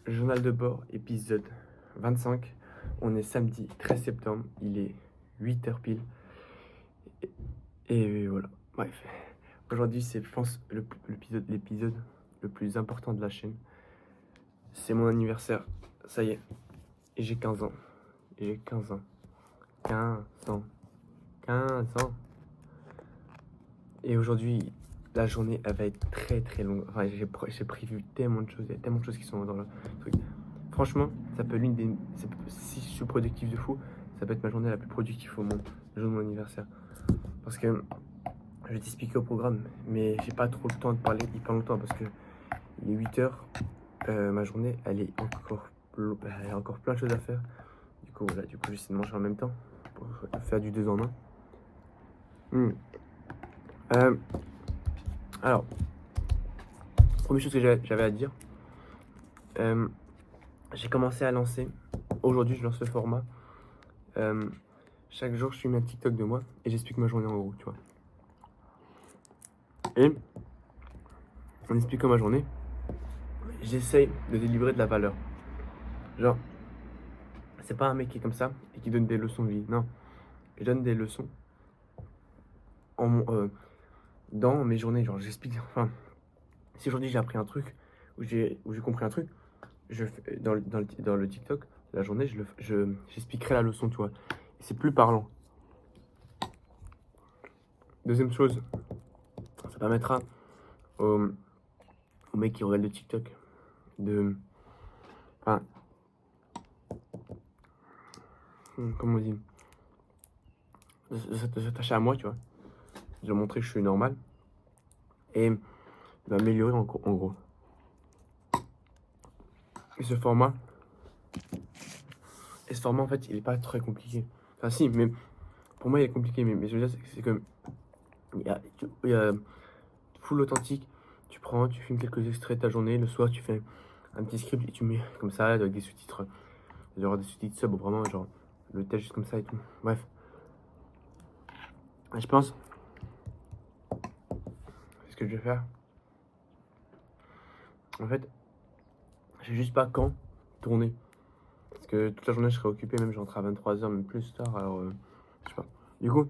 Journal de bord, épisode 25. On est samedi 13 septembre, il est 8h pile. Et voilà, bref. Aujourd'hui, c'est, je pense, l'épisode le plus important de la chaîne. C'est mon anniversaire, ça y est. Et j'ai 15 ans. Et j'ai 15 ans. 15 ans. 15 ans. Et aujourd'hui, la journée, elle va être très très longue. Enfin, j'ai prévu tellement de choses. Il y a tellement de choses qui sont dans le truc. Franchement, ça peut si je suis productif de fou, ça peut être ma journée la plus productive au monde, le jour de mon anniversaire. Parce que je vais t'expliquer au programme, mais j'ai pas trop le temps de parler hyper longtemps parce que il est 8h. Ma journée, elle est encore plein de choses à faire. Du coup, voilà, j'essaie de manger en même temps pour faire du 2 en 1. Alors, première chose que j'avais à dire, j'ai commencé à lancer, aujourd'hui je lance le format, chaque jour je filme un TikTok de moi et j'explique ma journée en gros, tu vois. Et en expliquant ma journée, j'essaye de délivrer de la valeur. Genre, c'est pas un mec qui est comme ça et qui donne des leçons de vie, non. Je donne des leçons dans mes journées, genre j'explique, enfin, si aujourd'hui j'ai appris un truc, ou j'ai compris un truc, dans le TikTok, la journée, j'expliquerai la leçon, tu vois. C'est plus parlant. Deuxième chose, ça permettra aux mecs qui regardent le TikTok de... Enfin... Comment on dit, de s'attacher à moi, tu vois. De leur montrer que je suis normal. Et m'améliorer en gros. Et ce format, en fait, il est pas très compliqué. Enfin si, mais pour moi il est compliqué. Mais je veux dire, c'est que il y a full authentique. Tu filmes quelques extraits de ta journée. Le soir, tu fais un petit script et tu mets comme ça avec des sous-titres. Genre des sous-titres sub, vraiment, genre le texte juste comme ça et tout. Bref. Je pense, ce que je vais faire, en fait, je sais juste pas quand tourner. Parce que toute la journée, je serai occupé, même j'entre à 23h, même plus tard, alors je sais pas. Du coup,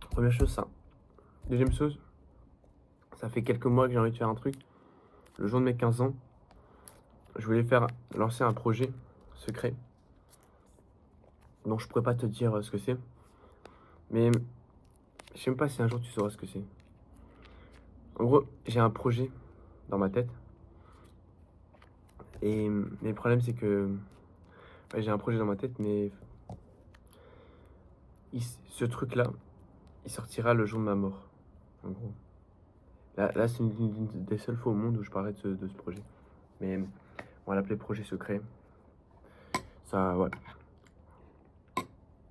première chose, ça. Deuxième chose, ça fait quelques mois que j'ai envie de faire un truc. Le jour de mes 15 ans, je voulais lancer un projet secret dont je pourrais pas te dire ce que c'est. Mais je sais même pas si un jour tu sauras ce que c'est. En gros, j'ai un projet dans ma tête. Et le problème, c'est que j'ai un projet dans ma tête, mais ce truc-là, il sortira le jour de ma mort. En gros. Là c'est une des seules fois au monde où je parlerai de ce projet. Mais on va l'appeler projet secret. Ça, ouais.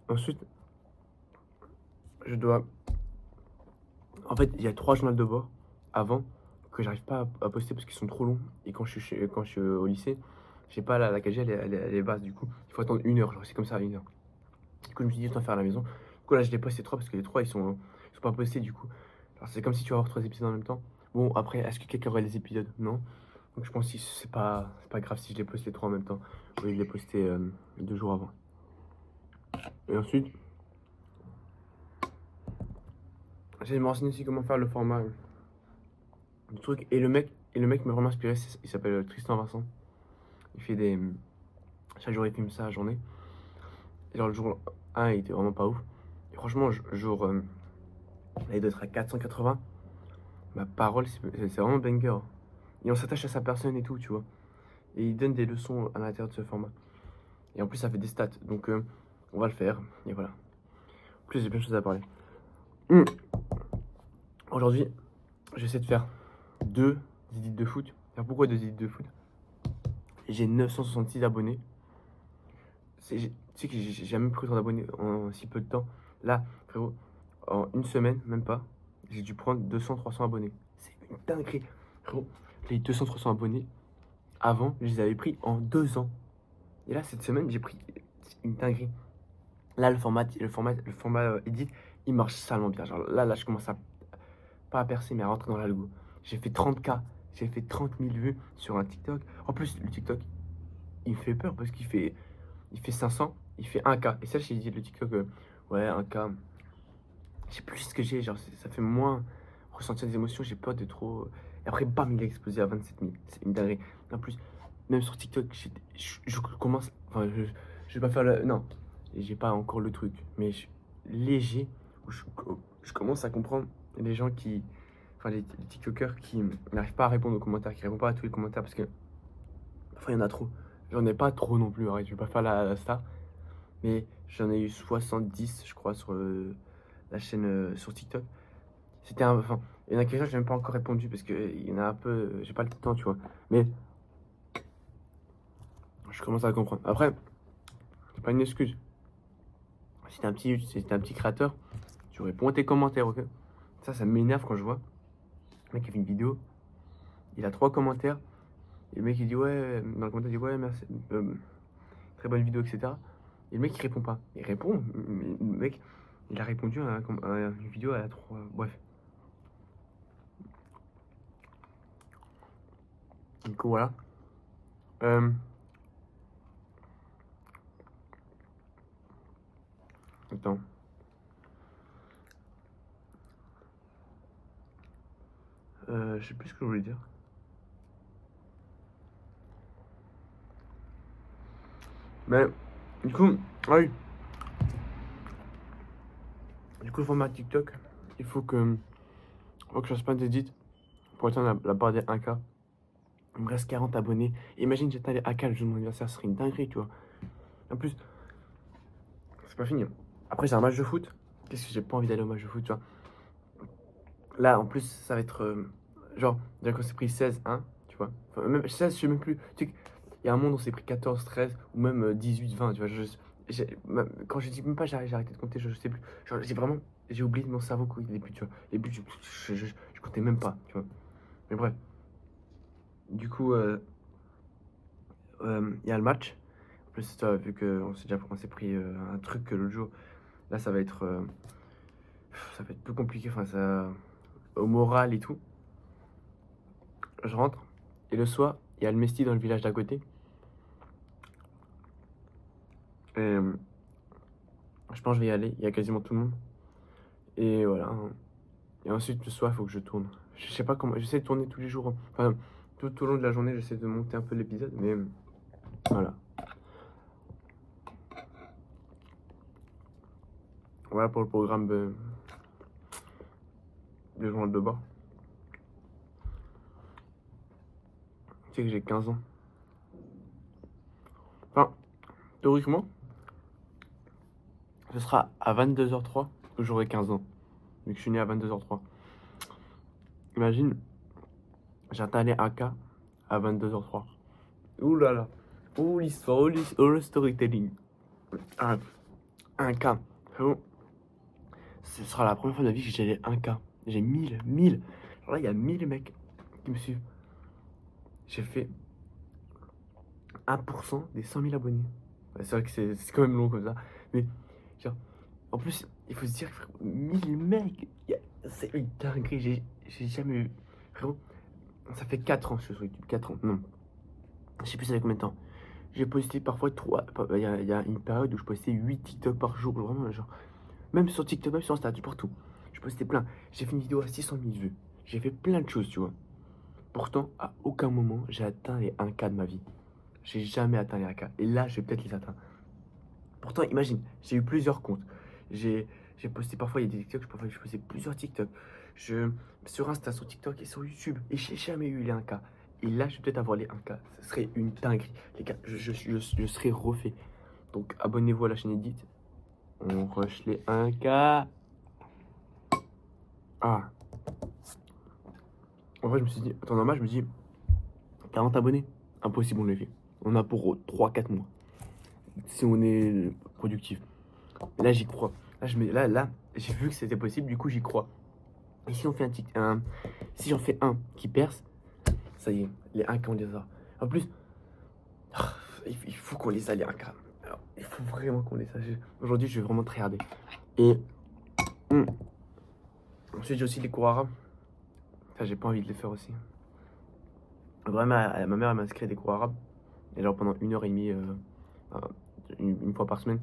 Ensuite, je dois... En fait, il y a 3 journaux de bord avant que j'arrive pas à poster parce qu'ils sont trop longs. Et quand je suis au lycée, j'ai pas la KG, elle est basse. Du coup, il faut attendre 1 heure. Genre, c'est comme ça, 1 heure. Du coup, je me suis dit, autant faire à la maison. Du coup, là, je les poste les 3 parce que les 3, ils sont pas postés du coup. Alors, c'est comme si tu vas avoir 3 épisodes en même temps. Bon, après, est-ce que quelqu'un aurait les épisodes? Non. Donc, je pense que c'est pas grave si je les poste les 3 en même temps. Au lieu de les poster 2 jours avant. Et ensuite, j'ai me renseigner aussi comment faire le format du truc. Et le mec m'a vraiment inspiré. Il s'appelle Tristan Vincent. Il fait des. Chaque jour, il filme ça à la journée. Et genre, le jour 1, il était vraiment pas ouf. Et franchement, jour. Là, il doit être à 480. Ma parole, c'est vraiment banger. Et on s'attache à sa personne et tout, tu vois. Et il donne des leçons à l'intérieur de ce format. Et en plus, ça fait des stats. Donc, on va le faire. Et voilà. En plus, j'ai plein de choses à parler. Aujourd'hui, j'essaie de faire 2 edits de foot. Alors, pourquoi 2 edits de foot? J'ai 966 abonnés. Tu sais que j'ai jamais pris autant d'abonnés en si peu de temps. Là, frérot, en une semaine, même pas, j'ai dû prendre 200-300 abonnés. C'est une dinguerie. Frérot, les 200-300 abonnés, avant, je les avais pris en 2 ans. Et là, cette semaine, j'ai pris une dinguerie. Là, le format edit, il marche salement bien. Genre là, je commence pas à percer, mais à rentrer dans l'algo. J'ai fait 30K J'ai fait 30 000 vues sur un TikTok. En plus, le TikTok, il me fait peur parce il fait 500, il fait 1K. Et ça, j'ai dit le TikTok, ouais, 1K. Je sais plus ce que j'ai, genre, ça fait moins ressentir des émotions, j'ai peur de trop. Et après, bam, il a explosé à 27 000. C'est une dinguerie. En plus, même sur TikTok, je commence. Enfin, je vais pas faire le. Non, j'ai pas encore le truc, mais léger, où je commence à comprendre les gens qui. Enfin, les TikTokers qui n'arrivent pas à répondre aux commentaires, qui répondent pas à tous les commentaires parce que. Parfois, il y en a trop. J'en ai pas trop non plus, arrête, je vais pas faire la star. Mais j'en ai eu 70, je crois, sur la chaîne sur TikTok. Enfin, il y en a quelques-uns que j'ai même pas encore répondu parce que il y en a un peu, j'ai pas le temps, tu vois. Mais je commence à comprendre. Après, c'est pas une excuse. Si t'es un petit créateur, tu réponds à tes commentaires, ok? Ça m'énerve quand je vois. Le mec qui fait une vidéo, il a 3 commentaires. Et le mec il dit ouais, dans le commentaire il dit ouais, merci, très bonne vidéo, etc. Et le mec il répond pas. Il répond, mais le mec il a répondu à une vidéo à 3. Bref. Du coup, voilà. Euh, attends. Je sais plus ce que je voulais dire. Mais, du coup, ah oui. Du coup, le format TikTok, faut que je fasse plein d'édits pour atteindre la barre des 1K. Il me reste 40 abonnés. Imagine, j'atteins les 1K le jour de mon anniversaire, ce serait une dinguerie, tu vois. En plus, c'est pas fini. Après, j'ai un match de foot. Qu'est-ce que j'ai pas envie d'aller au match de foot, tu vois. Là, en plus, ça va être. Genre, déjà qu'on s'est pris 16-1, tu vois. Enfin, même 16, je sais même plus. Tu sais, il y a un monde où on s'est pris 14-13 ou même 18-20, tu vois. Quand je dis même pas, j'ai arrêté de compter, je sais plus. Genre, j'ai oublié de mon cerveau, quoi, les buts, tu vois. Les buts, je comptais même pas, tu vois. Mais bref. Du coup, il y a le match. En plus, toi, vu qu'on s'est pris un truc l'autre jour, là, ça va être plus compliqué. Enfin, au moral et tout. Je rentre. Et le soir, il y a le Mesti dans le village d'à côté. Et, je pense que je vais y aller. Il y a quasiment tout le monde. Et voilà. Et ensuite, le soir, il faut que je tourne. Je sais pas comment. J'essaie de tourner tous les jours. Enfin, tout au long de la journée, j'essaie de monter un peu l'épisode. Mais voilà. Voilà pour le programme de journal de bord. Tu sais que j'ai 15 ans. Enfin, théoriquement, ce sera à 22h03 que j'aurai 15 ans. Vu que je suis né à 22h03. Imagine, j'atteins les 1K à 22h03. Ouh là là. Ouh l'histoire, ouh le storytelling. 1K. Frérot, ce sera la première fois de ma vie que j'ai les 1K. J'ai 1000. Alors là, il y a 1000 mecs qui me suivent. J'ai fait 1% des 100 000 abonnés. Ouais, c'est vrai que c'est quand même long comme ça. Mais, genre, en plus, il faut se dire, frérot, 1000 mecs, c'est une dinguerie. J'ai jamais eu. Frérot, ça fait 4 ans que je suis sur YouTube. 4 ans, non. Je sais plus ça fait combien de temps. J'ai posté parfois 3. Il y a une période où je postais 8 TikTok par jour. Vraiment, genre. Même sur TikTok, même sur Insta, partout. Je postais plein. J'ai fait une vidéo à 600 000 vues. J'ai fait plein de choses, tu vois. Pourtant, à aucun moment, j'ai atteint les 1K de ma vie. J'ai jamais atteint les 1K. Et là, je vais peut-être les atteindre. Pourtant, imagine, j'ai eu plusieurs comptes. J'ai posté parfois, il y a des TikTok, parfois je postais plusieurs TikTok. Sur Insta, sur TikTok et sur YouTube. Et j'ai jamais eu les 1K. Et là, je vais peut-être avoir les 1K. Ce serait une dinguerie. Les gars, je serais refait. Donc, abonnez-vous à la chaîne Edit. On rush les 1K. Ah. En vrai, je me suis dit, attends, normal, je me dis, 40 abonnés, impossible, on les fait. On a pour 3-4 mois. Si on est productif. Mais là, j'y crois. Là, j'ai vu que c'était possible, du coup, j'y crois. Et si on fait si j'en fais un qui perce, ça y est, les 1K, on les a. En plus, il faut qu'on les a, les 1K. Alors, il faut vraiment qu'on les a. Aujourd'hui, je vais vraiment tryharder. Et ensuite, j'ai aussi les cours arabes. Ça, j'ai pas envie de les faire aussi. Ma mère, elle m'a inscrit à des cours arabes. Et genre pendant 1 heure et demie, euh, une fois par semaine,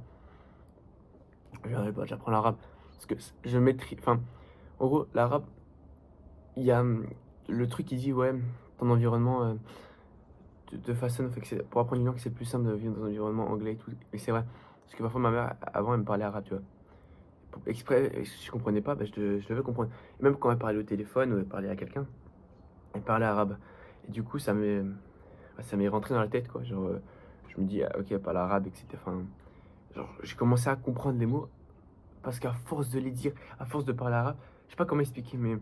j'apprends l'arabe. Parce que je maîtrise. Enfin, en gros, l'arabe, il y a le truc qui dit, ouais, ton environnement te façonne. Fait que pour apprendre une langue, c'est plus simple de vivre dans un environnement anglais et tout. Et c'est vrai. Parce que parfois, ma mère, avant, elle me parlait arabe, tu vois. Exprès, si je comprenais pas, bah, je devais comprendre. Et même quand elle parlait au téléphone ou elle parlait à quelqu'un, elle parlait arabe. Et du coup, ça m'est rentré dans la tête, quoi. Genre, je me dis, ah, ok, elle parle arabe, etc. Enfin, genre, j'ai commencé à comprendre les mots parce qu'à force de les dire, à force de parler arabe, je sais pas comment expliquer, mais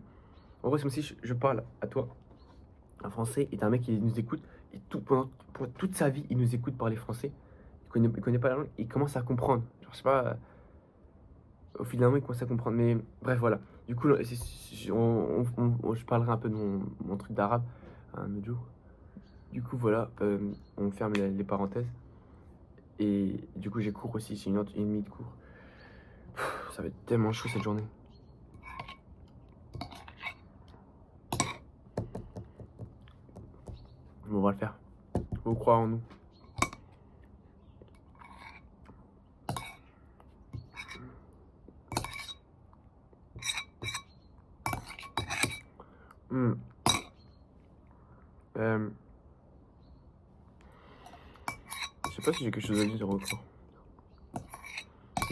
en gros, c'est comme si je parle à toi, un français, et t'as un mec qui nous écoute, et pour toute sa vie, il nous écoute parler français. Il connaît pas la langue, il commence à comprendre. Genre, je sais pas, au fil d'un moment, il commence à comprendre. Mais bref, voilà. Du coup, je parlerai un peu de mon truc d'arabe un autre jour. Du coup, voilà, on ferme les parenthèses. Et du coup, j'ai cours aussi, c'est 1 heure et demie de cours. Ça va être tellement chaud cette journée. Mais on va le faire. Faut croire en nous. Hmm. Euh, je sais pas si j'ai quelque chose à dire encore.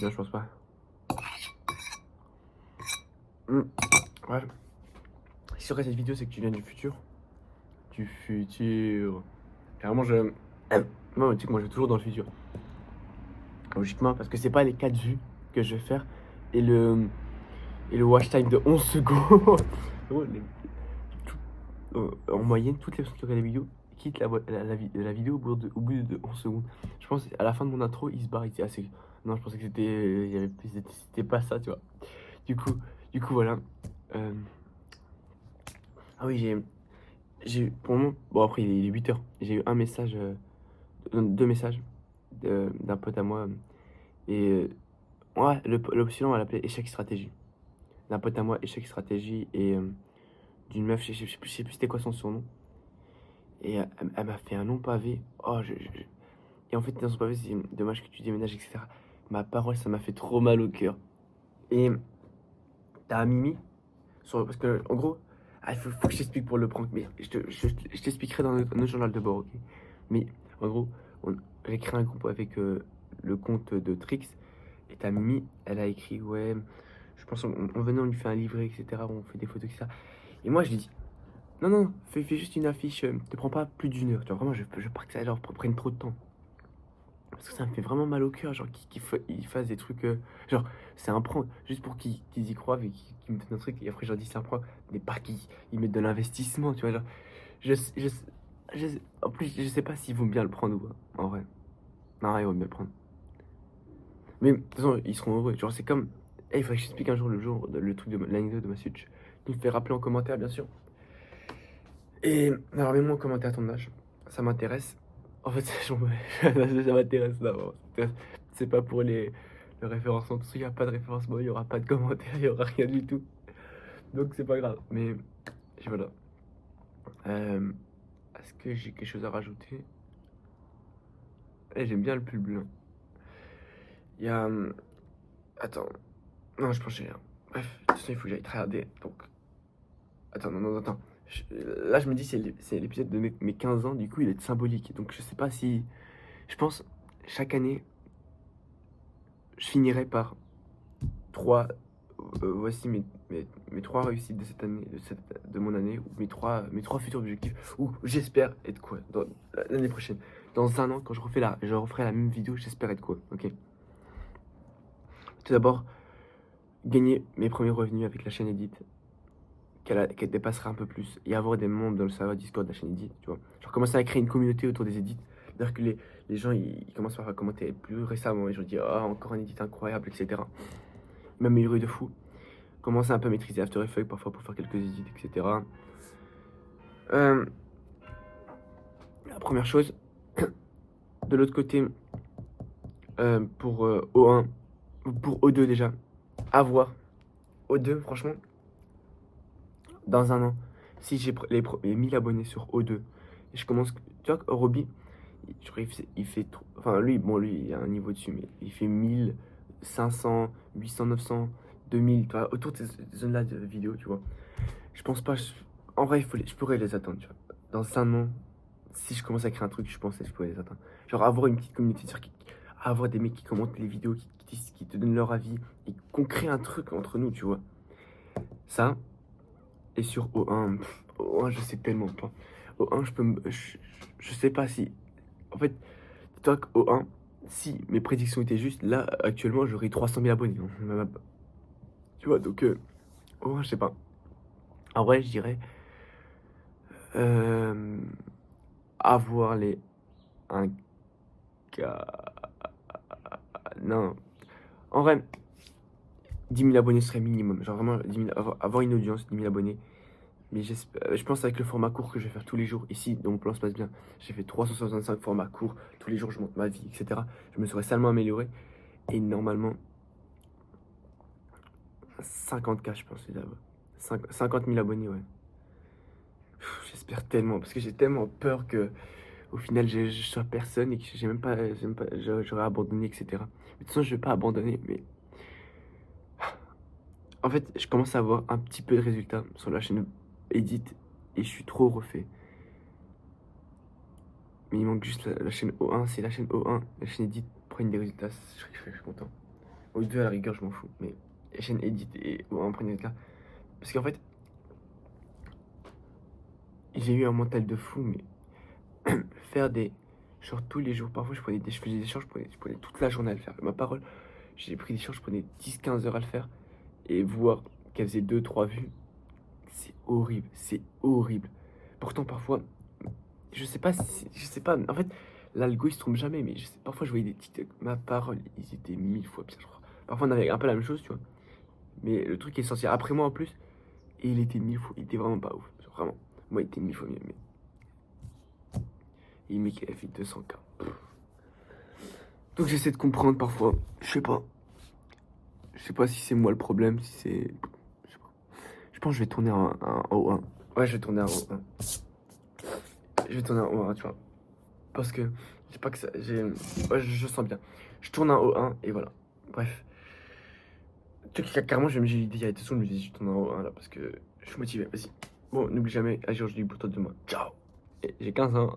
Non, je pense pas. Ouais. Si tu regardes cette vidéo, c'est que tu viens du futur. Du futur. Carrément, moi, tu sais que moi, je vais toujours dans le futur. Logiquement, parce que c'est pas les 4 vues que je vais faire et le watch time de 11 secondes. En moyenne, toutes les personnes qui regardent la vidéo quittent la vidéo au bout de 11 secondes. Je pense à la fin de mon intro, ils se barrent. Ils disaient, ah, non, je pensais que c'était pas ça, tu vois. Du coup, voilà. Euh, Ah oui, pour le moment, bon après il est 8 heures. J'ai eu un message, 2 messages d'un pote à moi. Et ouais, l'option elle appelait échec stratégie. D'un pote à moi, échec stratégie. Et d'une meuf, je sais plus c'était quoi son surnom. Et elle m'a fait un long pavé. Oh, Et en fait, dans son pavé, c'est dommage que tu déménages, etc. Ma parole, ça m'a fait trop mal au cœur. Et t'as Mimi, parce que en gros, il faut que je t'explique pour le prank, mais je t'expliquerai dans notre journal de bord, ok? Mais en gros, j'ai créé un groupe avec le compte de Trix, et t'as Mimi, elle a écrit, ouais, je pense on venait, on lui fait un livret, etc. On fait des photos, etc. Et moi, je lui dis, non, non, fais juste une affiche, te prends pas plus d'1 heure, tu vois, vraiment, je pars que ça genre, prenne trop de temps. Parce que ça me fait vraiment mal au cœur, genre qu'ils fassent des trucs, genre c'est un prank, juste pour qu'ils y croient et qu'ils me donnent un truc, et après je leur dis c'est un prank, mais pas qu'ils mettent de l'investissement, tu vois, genre, je, je, en plus je sais pas s'ils vont bien le prendre ou pas, en vrai, non, ils vont bien le prendre, mais de toute façon ils seront heureux, genre c'est comme, il faudrait que je t'explique un jour le truc de l'anecdote de ma Switch, tu me fais rappeler en commentaire bien sûr, et alors mets-moi en commentaire ton âge, ça m'intéresse, en fait ça m'intéresse d'abord, c'est pas pour le référencement, tout ça, il n'y a pas de référencement, il n'y aura pas de commentaires, il n'y aura rien du tout. Donc c'est pas grave. Mais voilà. Euh, Est-ce que j'ai quelque chose à rajouter? J'aime bien le pull bleu. Il y a. Attends. Non, je pense que j'ai rien. Bref, de toute façon, il faut que j'aille regarder. Donc. Attends, non, non, attends. Là, je me dis, c'est l'épisode de mes 15 ans. Du coup, il est symbolique. Donc, je sais pas si. Je pense, chaque année, je finirai par 3. Voici mes 3 réussites de cette année, de mon année, ou mes trois futurs objectifs, ou j'espère être quoi l'année prochaine. Dans un an, quand je referai la même vidéo, j'espère être quoi, ok? Tout d'abord, gagner mes premiers revenus avec la chaîne Edit, qu'elle dépassera un peu plus, et avoir des membres dans le serveur Discord de la chaîne Edit, tu vois. Genre commencer à créer une communauté autour des edits, c'est-à-dire que les gens, ils commencent à commenter plus récemment, et je dis, ah, encore un edit incroyable, etc. M'améliorer de fou. Commencer un peu à maîtriser After Effects parfois pour faire quelques edits, etc. La première chose, de l'autre côté, pour O1, pour O2 déjà, avoir O2, franchement, dans un an, si j'ai les 1000 abonnés sur O2 Et je commence, tu vois, Roby, il fait trop, enfin, lui, bon, lui, il a un niveau dessus, mais il fait 1500, 800, 900, 2000, tu vois, autour de ces zones-là de vidéos, tu vois. Je pense pas, en vrai, je pourrais les atteindre, tu vois. Dans un an, si je commence à créer un truc, je pense que je pourrais les atteindre. Genre, avoir une petite communauté sur avoir des mecs qui commentent les vidéos, qui te donnent leur avis, et qu'on crée un truc entre nous, tu vois. Ça, et sur O1, O1, je sais tellement pas. O1, je sais pas si. En fait, dis-toi que O1, si mes prédictions étaient justes, là, actuellement, j'aurais 300 000 abonnés, hein, même pas. Tu vois, donc, O1, je sais pas. En vrai, je dirais euh, avoir les 1K. Non. En vrai, 10 000 abonnés serait minimum. Genre vraiment, 10 000, avoir une audience, 10 000 abonnés. Mais je pense avec le format court que je vais faire tous les jours, ici, donc mon plan se passe bien. J'ai fait 365 formats courts, tous les jours je monte ma vie, etc. Je me serais salement amélioré. Et normalement, 50K, je pense, d'abord. 50 000 abonnés, ouais. J'espère tellement, parce que j'ai tellement peur que au final je sois personne et que j'aurais abandonné, etc. Mais de toute façon, je vais pas abandonner, mais en fait, je commence à avoir un petit peu de résultats sur la chaîne Edit et je suis trop refait. Mais il manque juste la chaîne O1, c'est la chaîne O1, la chaîne Edit prennent des résultats, je suis content. O2 à la rigueur, je m'en fous, mais la chaîne Edit et O1 prennent des résultats. Parce qu'en fait, j'ai eu un mental de fou, mais faire des shorts tous les jours, parfois je faisais des shorts, je prenais toute la journée à le faire. Ma parole, j'ai pris des shorts, je prenais 10-15 heures à le faire et voir qu'elle faisait 2-3 vues, c'est horrible, c'est horrible. Pourtant, parfois, je sais pas je sais pas, en fait, l'algo il se trompe jamais, mais parfois je voyais des TikTok, ma parole, ils étaient 1000 fois pire, je crois. Parfois on avait un peu la même chose, tu vois. Mais le truc est sorti après moi en plus, et il était 1000 fois, il était vraiment pas ouf, genre, vraiment. Moi, il était 1000 fois mieux, mais. Et le mec, il a fait 200K. Donc j'essaie de comprendre parfois, je sais pas. Je sais pas si c'est moi le problème, si c'est. Je sais pas. Je pense que je vais tourner un O1. Ouais, je vais tourner un O1. Je vais tourner un O1, tu vois. Parce que j'ai pas que ça. Ouais, je sens bien. Je tourne un O1 et voilà. Bref. Tu sais, carrément, j'ai eu l'idée il y a deux secondes, je me dis, je tourne un O1 là parce que je suis motivé. Vas-y. Bon, n'oublie jamais, agir aujourd'hui pour toi demain. Ciao. Et j'ai 15 ans.